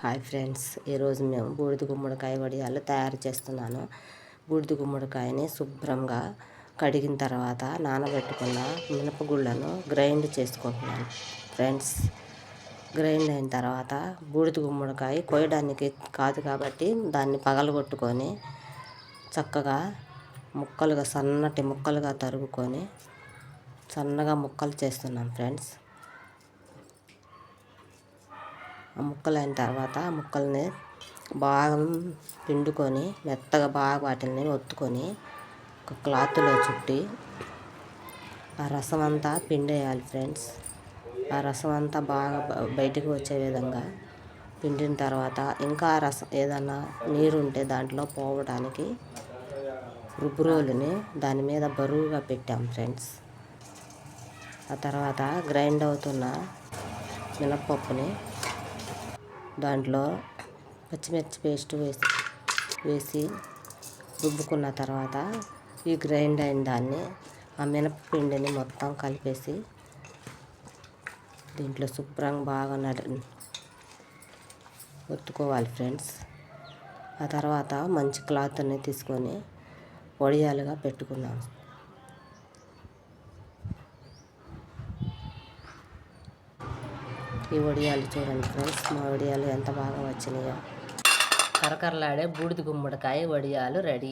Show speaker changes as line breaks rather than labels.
Hi friends, ఈరోజు మేము బూడిద గుమ్మడికాయ వడియాలు తయారు చేస్తున్నాను. బూడిద గుమ్మడికాయని శుభ్రంగా కడిగిన తర్వాత నానబెట్టుకున్న మినపగుళ్ళను గ్రైండ్ చేసుకుంటున్నాను ఫ్రెండ్స్. గ్రైండ్ అయిన తర్వాత బూడిద గుమ్మడికాయ కోయడానికి కాదు కాబట్టి దాన్ని పగలగొట్టుకొని చక్కగా ముక్కలుగా సన్నటి ముక్కలుగా తరుగుకొని సన్నగా ముక్కలు చేస్తున్నాం ఫ్రెండ్స్. ఆ ముక్కలు అయిన తర్వాత ఆ ముక్కల్ని బాగా పిండుకొని మెత్తగా బాగా వాటిని ఒత్తుకొని ఒక క్లాత్లో చుట్టి ఆ రసం అంతా పిండేయాలి ఫ్రెండ్స్. ఆ రసం అంతా బాగా బయటికి వచ్చే విధంగా పిండిన తర్వాత ఇంకా రసం ఏదన్నా నీరు ఉంటే దాంట్లో పోవడానికి రుబ్బురోలుని దాని మీద బరువుగా పెట్టాం ఫ్రెండ్స్. ఆ తర్వాత గ్రైండ్ అవుతున్న మినప్పప్పుని దాంట్లో పచ్చిమిర్చి పేస్ట్ వేసి రుబ్బుకున్న తర్వాత ఈ గ్రైండ్ అయిన దాన్ని ఆ మినపపిండిని మొత్తం కలిపేసి దీంట్లో శుభ్రంగా బాగా ఒత్తుకోవాలి ఫ్రెండ్స్. ఆ తర్వాత మంచి క్లాత్ని తీసుకొని వడియాలుగా పెట్టుకున్నాం. ఈ వడియాలు చూడండి ఫ్రెండ్స్, మా వడియాలు ఎంత బాగా వచ్చినాయో. కరకరలాడే బూడిద గుమ్మడికాయ వడియాలు రెడీ.